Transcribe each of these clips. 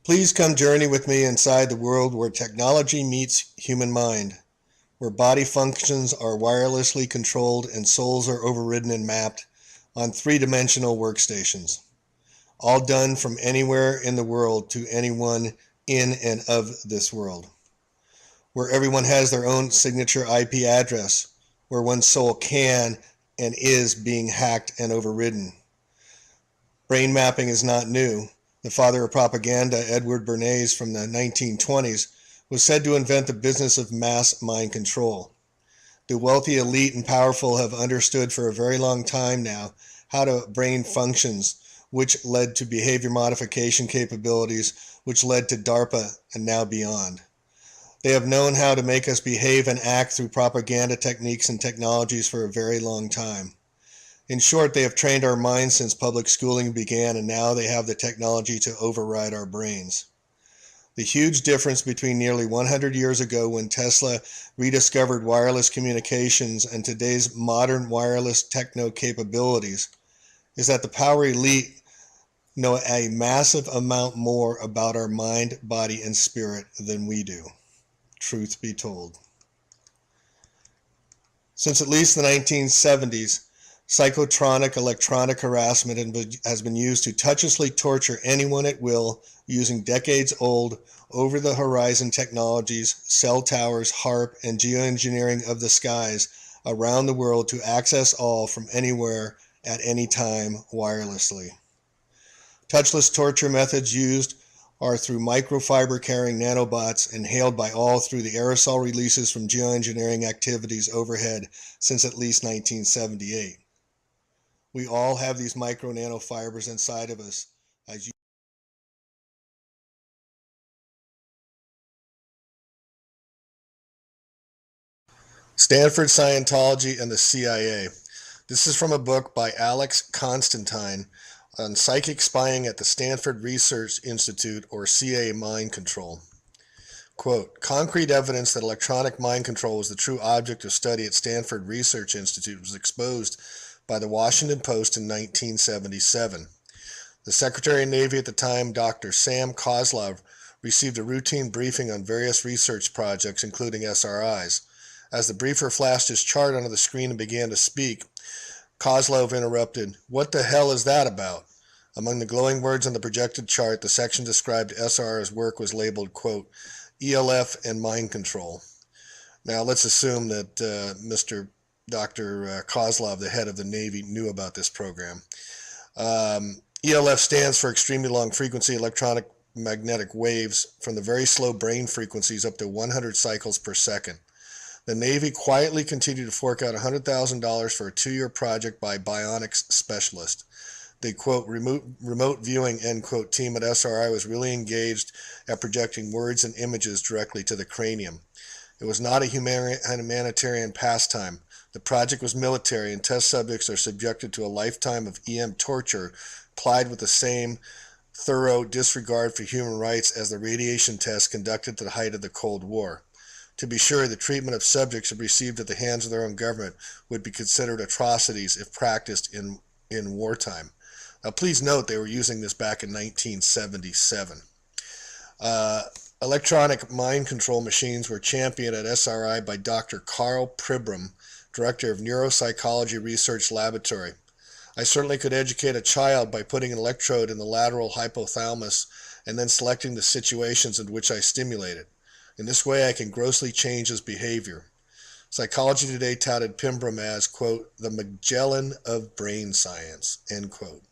Please come journey with me inside the world where technology meets human mind, where body functions are wirelessly controlled and souls are overridden and mapped on three-dimensional workstations, all done from anywhere in the world to anyone in and of this world, where everyone has their own signature IP address, where one's soul can and is being hacked and overridden. Brain mapping is not new. The father of propaganda, Edward Bernays from the 1920s, was said to invent the business of mass mind control. The wealthy, elite, and powerful have understood for a very long time now how the brain functions, which led to behavior modification capabilities, which led to DARPA and now beyond. They have known how to make us behave and act through propaganda techniques and technologies for a very long time. In short, they have trained our minds since public schooling began, and now they have the technology to override our brains. The huge difference between nearly 100 years ago when Tesla rediscovered wireless communications and today's modern wireless techno capabilities is that the power elite know a massive amount more about our mind, body, and spirit than we do. Truth be told. Since at least the 1970s, psychotronic electronic harassment has been used to touchlessly torture anyone at will using decades-old, over-the-horizon technologies, cell towers, HAARP, and geoengineering of the skies around the world to access all from anywhere at any time wirelessly. Touchless torture methods used are through microfiber-carrying nanobots inhaled by all through the aerosol releases from geoengineering activities overhead since at least 1978. We all have these micro nanofibers inside of us. Stanford Scientology and the CIA. This is from a book by Alex Constantine on psychic spying at the Stanford Research Institute, or CA mind control. Quote, concrete evidence that electronic mind control was the true object of study at Stanford Research Institute was exposed by the Washington Post in 1977. The Secretary of Navy at the time, Dr. Sam Kozlov, received a routine briefing on various research projects, including SRIs. As the briefer flashed his chart onto the screen and began to speak, Kozlov interrupted, "What the hell is that about?" Among the glowing words on the projected chart, the section described SRI's work was labeled, quote, ELF and mind control. Now, let's assume that Dr. Kozlov, the head of the Navy, knew about this program. ELF stands for extremely long frequency electronic magnetic waves from the very slow brain frequencies up to 100 cycles per second. The Navy quietly continued to fork out $100,000 for a 2-year project by bionics specialist. The, quote, remote viewing, end quote, team at SRI was really engaged at projecting words and images directly to the cranium. It was not a humanitarian pastime. The project was military, and test subjects are subjected to a lifetime of EM torture, plied with the same thorough disregard for human rights as the radiation tests conducted to the height of the Cold War. To be sure, the treatment of subjects received at the hands of their own government would be considered atrocities if practiced in wartime. Now, please note they were using this back in 1977. Electronic mind control machines were championed at SRI by Dr. Carl Pribram, Director of Neuropsychology Research Laboratory. I certainly could educate a child by putting an electrode in the lateral hypothalamus and then selecting the situations in which I stimulate it. In this way, I can grossly change his behavior. Psychology Today touted Pimbram as, quote, the Magellan of brain science, end quote.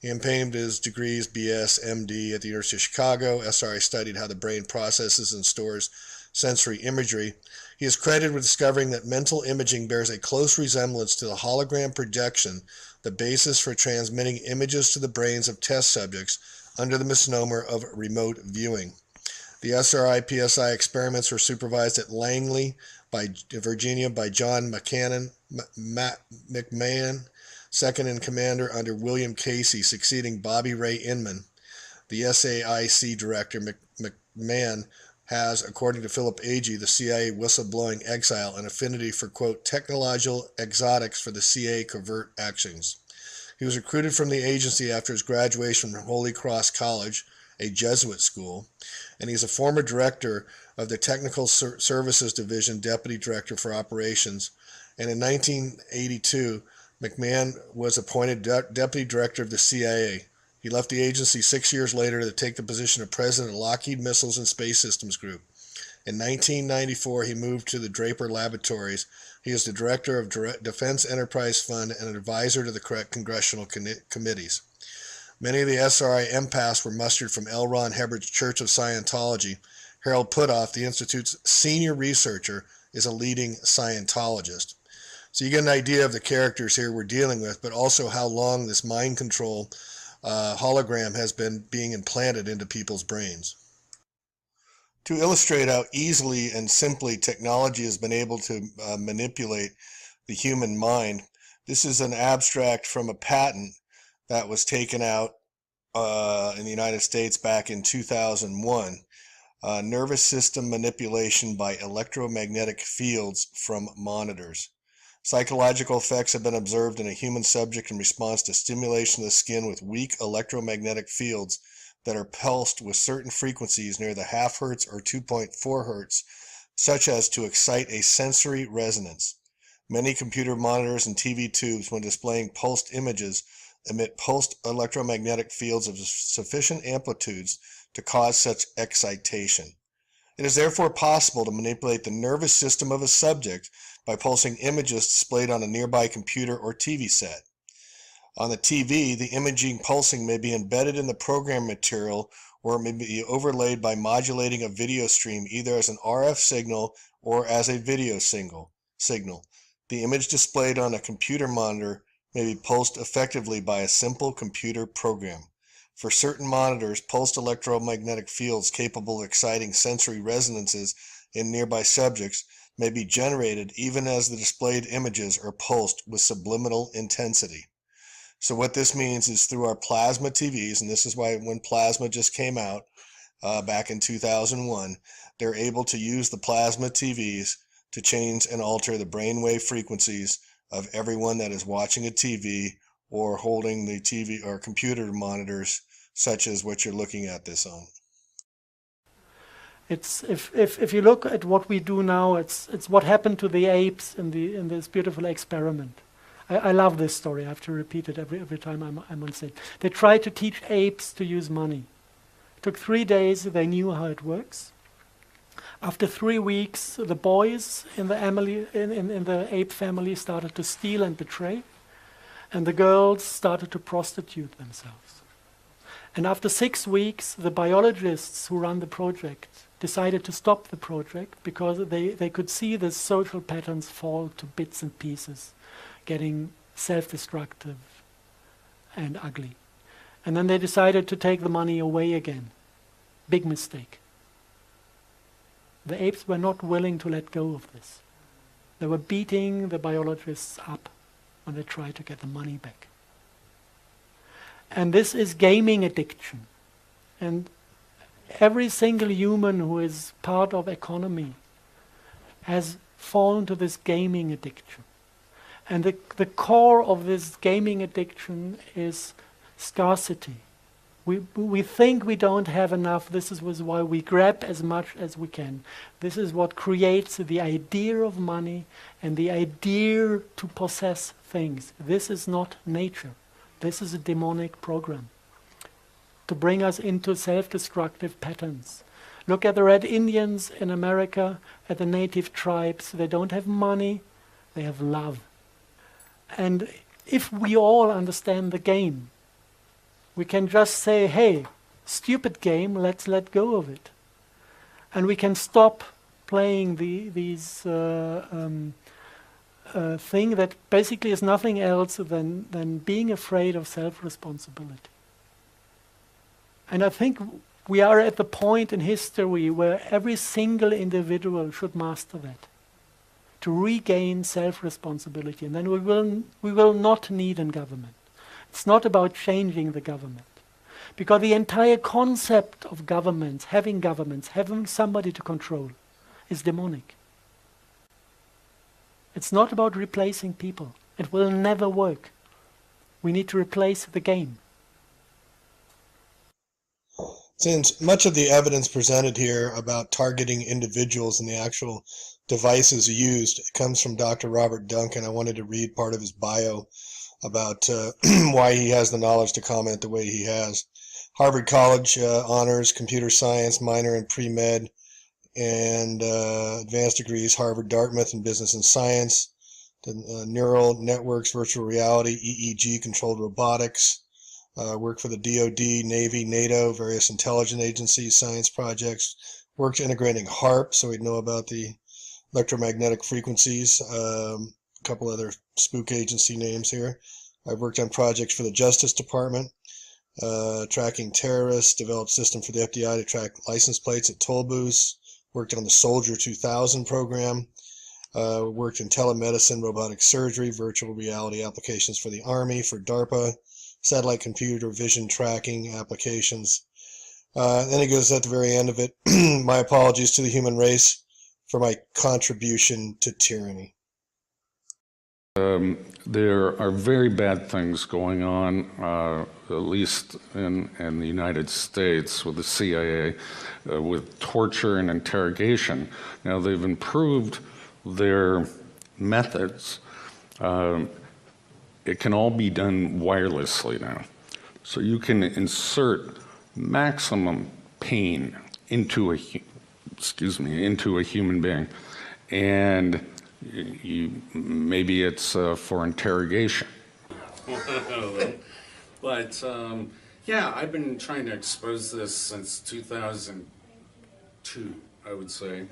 He obtained his degrees BS, MD at the University of Chicago. SRI studied how the brain processes and stores sensory imagery. He is credited with discovering that mental imaging bears a close resemblance to the hologram projection, the basis for transmitting images to the brains of test subjects under the misnomer of remote viewing. The SRI-PSI experiments were supervised at Langley, Virginia by John McMahon, second in commander under William Casey, succeeding Bobby Ray Inman. The SAIC director, McMahon, has, according to Philip Agee, the CIA whistleblowing exile, an affinity for, quote, technological exotics for the CIA covert actions. He was recruited from the agency after his graduation from Holy Cross College, a Jesuit school, and he's a former director of the Technical Services Division, Deputy Director for Operations. And in 1982, McMahon was appointed Deputy Director of the CIA. He left the agency 6 years later to take the position of President of Lockheed Missiles and Space Systems Group. In 1994, he moved to the Draper Laboratories. He is the Director of Defense Enterprise Fund and an advisor to the congressional committees. Many of the SRI empaths were mustered from L. Ron Hubbard's Church of Scientology. Harold Puthoff, the Institute's senior researcher, is a leading Scientologist. So you get an idea of the characters here we're dealing with, but also how long this mind control hologram has been being implanted into people's brains. To illustrate how easily and simply technology has been able to manipulate the human mind, this is an abstract from a patent that was taken out in the United States back in 2001. Nervous system manipulation by electromagnetic fields from monitors. Psychological effects have been observed in a human subject in response to stimulation of the skin with weak electromagnetic fields that are pulsed with certain frequencies near the half hertz or 2.4 hertz, such as to excite a sensory resonance. Many computer monitors and TV tubes, when displaying pulsed images, emit pulsed electromagnetic fields of sufficient amplitudes to cause such excitation. It is therefore possible to manipulate the nervous system of a subject by pulsing images displayed on a nearby computer or TV set. On the TV, the imaging pulsing may be embedded in the program material, or it may be overlaid by modulating a video stream either as an RF signal or as a video signal. The image displayed on a computer monitor may be pulsed effectively by a simple computer program. For certain monitors, pulsed electromagnetic fields capable of exciting sensory resonances in nearby subjects may be generated even as the displayed images are pulsed with subliminal intensity. So what this means is through our plasma TVs, and this is why when plasma just came out back in 2001, they're able to use the plasma TVs to change and alter the brainwave frequencies of everyone that is watching a TV or holding the TV or computer monitors, such as what you're looking at this on. It's if you look at what we do now, it's what happened to the apes in this beautiful experiment. I love this story. I have to repeat it every time I'm on stage. They tried to teach apes to use money. It took 3 days. They knew how it works. After 3 weeks, the boys in the ape family started to steal and betray, and the girls started to prostitute themselves. And after 6 weeks, the biologists who run the project decided to stop the project because they could see the social patterns fall to bits and pieces, getting self-destructive and ugly. And then they decided to take the money away again. Big mistake. The apes were not willing to let go of this. They were beating the biologists up when they tried to get the money back. And this is gaming addiction. And every single human who is part of economy has fallen to this gaming addiction. And the core of this gaming addiction is scarcity. We think we don't have enough. This is why we grab as much as we can. This is what creates the idea of money and the idea to possess things. This is not nature. This is a demonic program to bring us into self-destructive patterns. Look at the Red Indians in America, at the native tribes. They don't have money, they have love. And if we all understand the game, we can just say, hey, stupid game, let's let go of it. And we can stop playing these thing that basically is nothing else than being afraid of self-responsibility. And I think we are at the point in history where every single individual should master that, to regain self-responsibility, and then we will not need a government. It's not about changing the government, because the entire concept of governments, having somebody to control, is demonic. It's not about replacing people. It will never work. We need to replace the game. Since much of the evidence presented here about targeting individuals and the actual devices used comes from Dr. Robert Duncan, I wanted to read part of his bio about why he has the knowledge to comment the way he has. Harvard College honors computer science, minor in pre-med and advanced degrees, Harvard, Dartmouth in business and science, the neural networks, virtual reality, EEG controlled robotics, worked for the DoD, Navy, NATO, various intelligence agencies, science projects, worked integrating HAARP, so we'd know about the electromagnetic frequencies, a couple other spook agency names here. I've worked on projects for the Justice Department, tracking terrorists, developed system for the FBI to track license plates at toll booths, worked on the Soldier 2000 program, worked in telemedicine, robotic surgery, virtual reality applications for the Army, for DARPA, satellite computer vision tracking applications. Then he goes at the very end of it, my apologies to the human race for my contribution to tyranny. There are very bad things going on, at least in the United States with the CIA, with torture and interrogation. Now, they've improved their methods. It can all be done wirelessly now. So you can insert maximum pain into a human being, and maybe it's for interrogation. But yeah, I've been trying to expose this since 2002, I would say.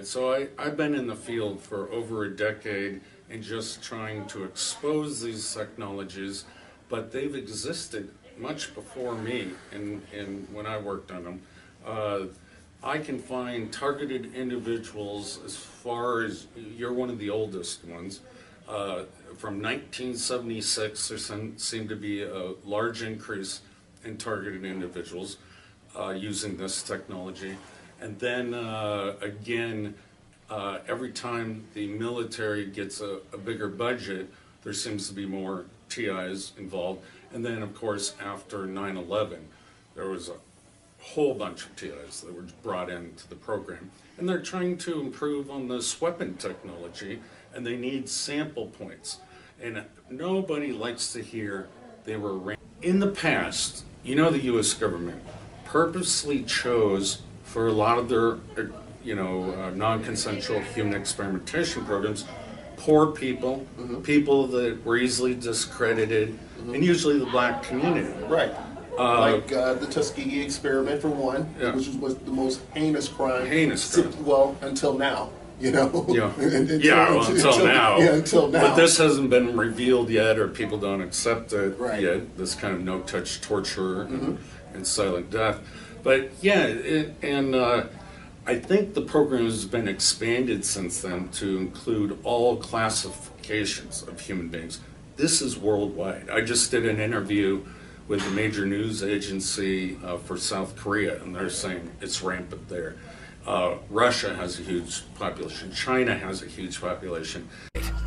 So I've been in the field for over a decade and just trying to expose these technologies, but they've existed much before me and when I worked on them. I can find targeted individuals as far as, you're one of the oldest ones, from 1976 there seemed to be a large increase in targeted individuals using this technology. And then again, every time the military gets a bigger budget, there seems to be more TIs involved. And then of course after 9/11, there was a whole bunch of TIs that were brought into the program. And they're trying to improve on this weapon technology, and they need sample points. And nobody likes to hear they were in the past. You know, the U.S. government purposely chose for a lot of their, non-consensual human experimentation programs, poor people, people that were easily discredited, and usually the black community. Right. Like the Tuskegee experiment, for one, which was the most heinous crime. Well, until now, you know. Yeah. Until now. Yeah, until now. But this hasn't been revealed yet, or people don't accept it yet. This kind of no-touch torture and silent death. But yeah, I think the program has been expanded since then to include all classifications of human beings. This is worldwide. I just did an interview with the major news agency for South Korea, and they're saying it's rampant there. Russia has a huge population. China has a huge population.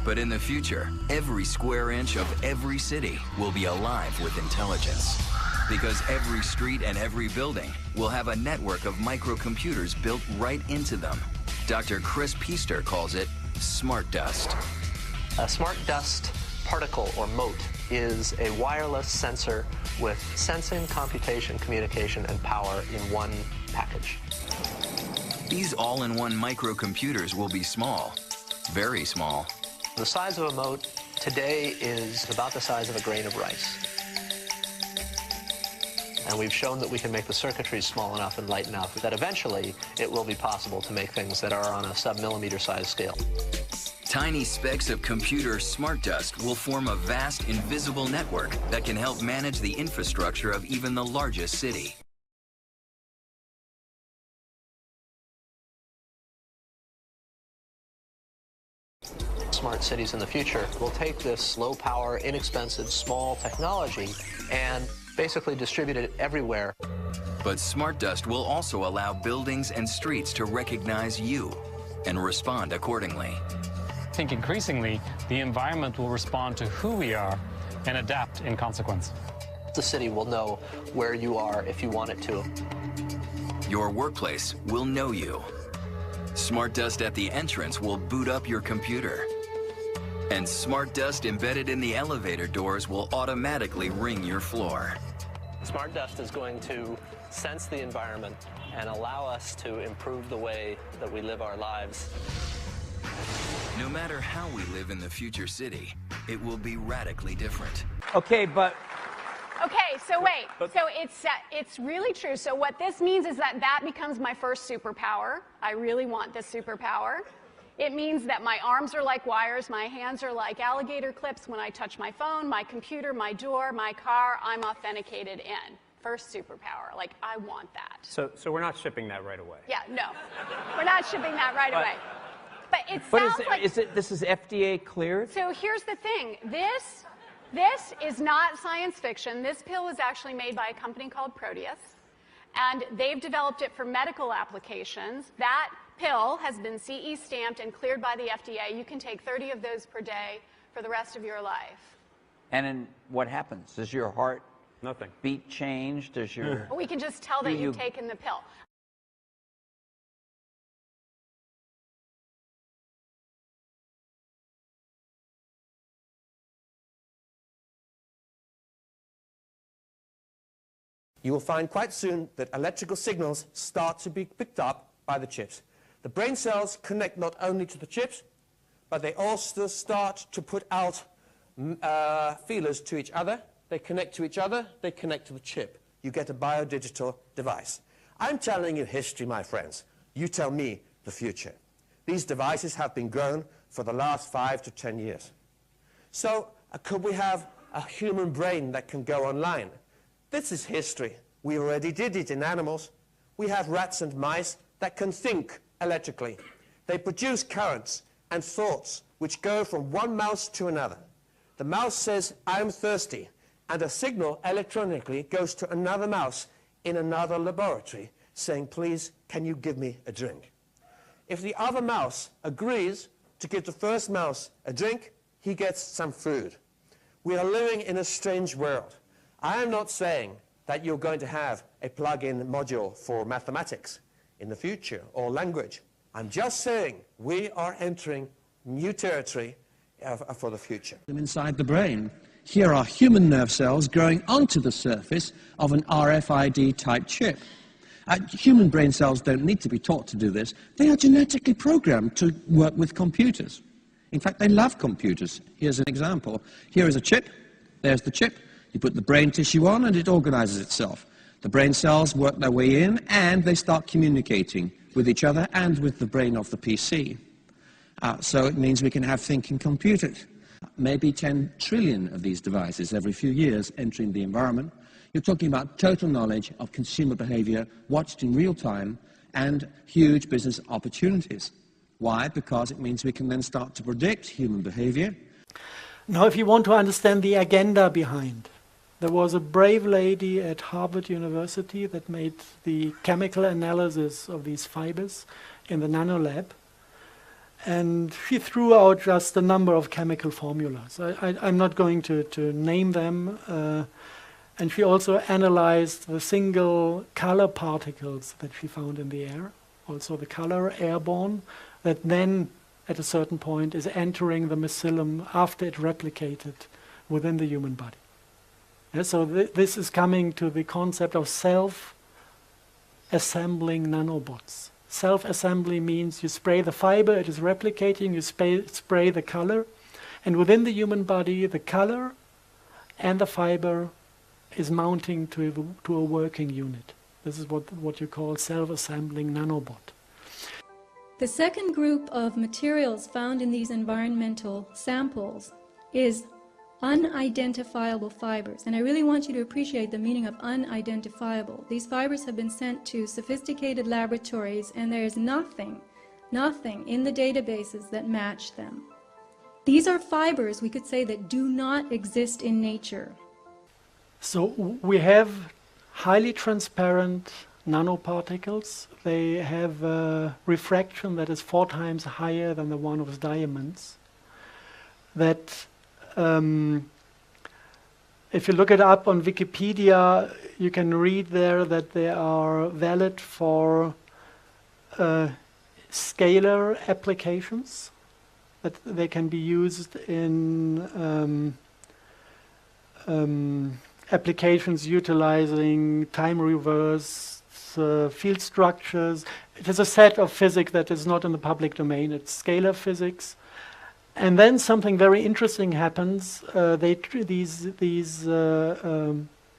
But in the future, every square inch of every city will be alive with intelligence. Because every street and every building will have a network of microcomputers built right into them. Dr. Chris Piester calls it smart dust. A smart dust particle, or mote, is a wireless sensor with sensing, computation, communication, and power in one package. These all-in-one microcomputers will be small, very small. The size of a mote today is about the size of a grain of rice. And we've shown that we can make the circuitry small enough and light enough that eventually it will be possible to make things that are on a sub-millimeter size scale. Tiny specks of computer smart dust will form a vast invisible network that can help manage the infrastructure of even the largest city. Smart cities in the future will take this low-power, inexpensive, small technology and basically distribute it everywhere. But smart dust will also allow buildings and streets to recognize you and respond accordingly. I think increasingly the environment will respond to who we are and adapt in consequence. The city will know where you are if you want it to. Your workplace will know you. Smart dust at the entrance will boot up your computer. And smart dust embedded in the elevator doors will automatically ring your floor. Smart dust is going to sense the environment and allow us to improve the way that we live our lives. No matter how we live in the future city, it will be radically different. Okay, but... Okay, so wait. So it's really true. So what this means is that becomes my first superpower. I really want this superpower. It means that my arms are like wires, my hands are like alligator clips. When I touch my phone, my computer, my door, my car, I'm authenticated in. First superpower. Like, I want that. So we're not shipping that right away. Yeah, no. We're not shipping that right away. But it sounds like... This is FDA cleared? So here's the thing. This is not science fiction. This pill was actually made by a company called Proteus, and they've developed it for medical applications. That pill has been CE stamped and cleared by the FDA. You can take 30 of those per day for the rest of your life. And then what happens? Does your heart Nothing. beat change? Does your... We can just tell that you've taken the pill. You will find quite soon that electrical signals start to be picked up by the chips. The brain cells connect not only to the chips, but they also start to put out feelers to each other. They connect to each other, they connect to the chip. You get a biodigital device. I'm telling you history, my friends. You tell me the future. These devices have been grown for the last 5 to 10 years. So could we have a human brain that can go online? This is history. We already did it in animals. We have rats and mice that can think electrically. They produce currents and thoughts which go from one mouse to another. The mouse says, I'm thirsty, and a signal electronically goes to another mouse in another laboratory saying, please, can you give me a drink? If the other mouse agrees to give the first mouse a drink, he gets some food. We are living in a strange world. I am not saying that you're going to have a plug-in module for mathematics in the future or language. I'm just saying we are entering new territory for the future. Inside the brain, here are human nerve cells growing onto the surface of an RFID-type chip. Human brain cells don't need to be taught to do this. They are genetically programmed to work with computers. In fact, they love computers. Here's an example. Here is a chip. There's the chip. You put the brain tissue on and it organizes itself. The brain cells work their way in and they start communicating with each other and with the brain of the PC. So it means we can have thinking computers. Maybe 10 trillion of these devices every few years entering the environment. You're talking about total knowledge of consumer behavior watched in real time and huge business opportunities. Why? Because it means we can then start to predict human behavior. Now, if you want to understand the agenda behind, there was a brave lady at Harvard University that made the chemical analysis of these fibers in the nanolab. And she threw out just a number of chemical formulas. I'm not going to name them. And she also analyzed the single color particles that she found in the air, also the color airborne, that then at a certain point is entering the mycelium after it replicated within the human body. Yeah, so this is coming to the concept of self-assembling nanobots. Self-assembly means you spray the fiber, it is replicating, you spray the color, and within the human body, the color and the fiber is mounting to a working unit. This is what you call self-assembling nanobot. The second group of materials found in these environmental samples is unidentifiable fibers. And I really want you to appreciate the meaning of unidentifiable. These fibers have been sent to sophisticated laboratories, and there is nothing in the databases that match them. These are fibers, we could say, that do not exist in nature. So we have highly transparent nanoparticles. They have a refraction that is 4 times higher than the one of diamonds. That if you look it up on Wikipedia, you can read there that they are valid for scalar applications, that they can be used in applications utilizing time reverse field structures. It is a set of physics that is not in the public domain. It's scalar physics. And then something very interesting happens. These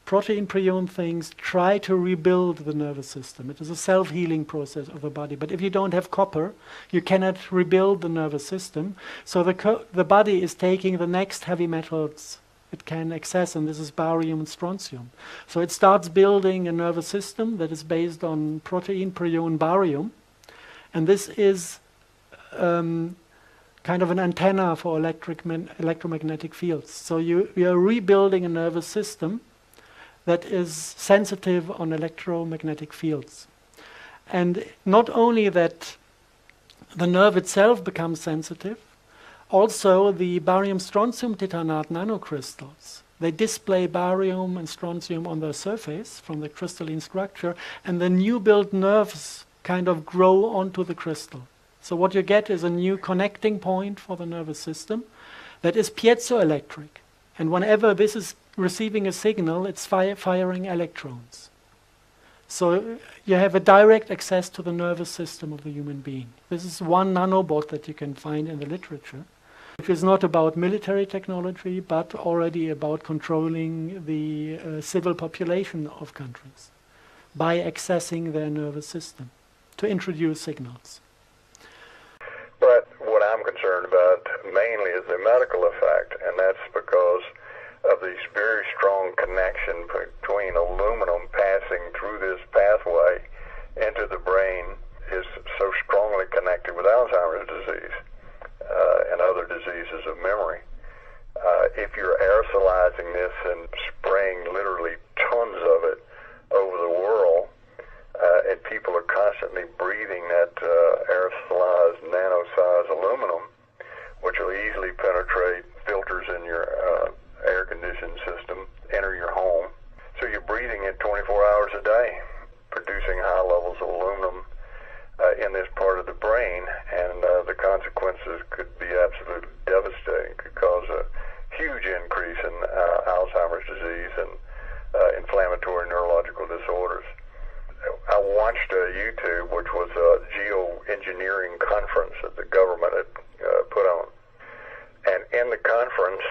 protein prion things try to rebuild the nervous system. It is a self-healing process of the body. But if you don't have copper, you cannot rebuild the nervous system. So the body is taking the next heavy metals it can access, and this is barium and strontium. So it starts building a nervous system that is based on protein prion barium. And this is kind of an antenna for electromagnetic fields. So you are rebuilding a nervous system that is sensitive on electromagnetic fields. And not only that the nerve itself becomes sensitive, also the barium-strontium titanate nanocrystals, they display barium and strontium on their surface from the crystalline structure, and the new built nerves kind of grow onto the crystal. So what you get is a new connecting point for the nervous system that is piezoelectric. And whenever this is receiving a signal, it's firing electrons. So you have a direct access to the nervous system of the human being. This is one nanobot that you can find in the literature. It is not about military technology, but already about controlling the civil population of countries by accessing their nervous system to introduce signals. But what I'm concerned about mainly is the medical effect, and that's because of this very strong connection between aluminum passing through this pathway into the brain is so strongly connected with Alzheimer's disease and other diseases of memory. If you're aerosolizing this and spraying literally tons of it over the world, and people are constantly breathing that aerosolized nano-sized aluminum, which will easily penetrate filters in your air-conditioned system, enter your home. So you're breathing it 24 hours a day, producing high levels of aluminum in this part of the brain, and the consequences could be absolutely devastating. Could cause a huge increase in Alzheimer's disease and inflammatory neurological disorders. I watched YouTube, which was a geoengineering conference that the government had put on. And in the conference,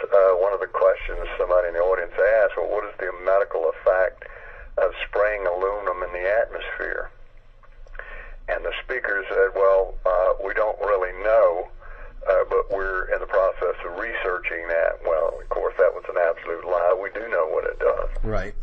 one of the questions somebody in the audience asked, well, what is the medical effect of spraying aluminum in the atmosphere? And the speaker said, well, we don't really know, but we're in the process of researching that. Well, of course, that was an absolute lie. We do know what it does. Right.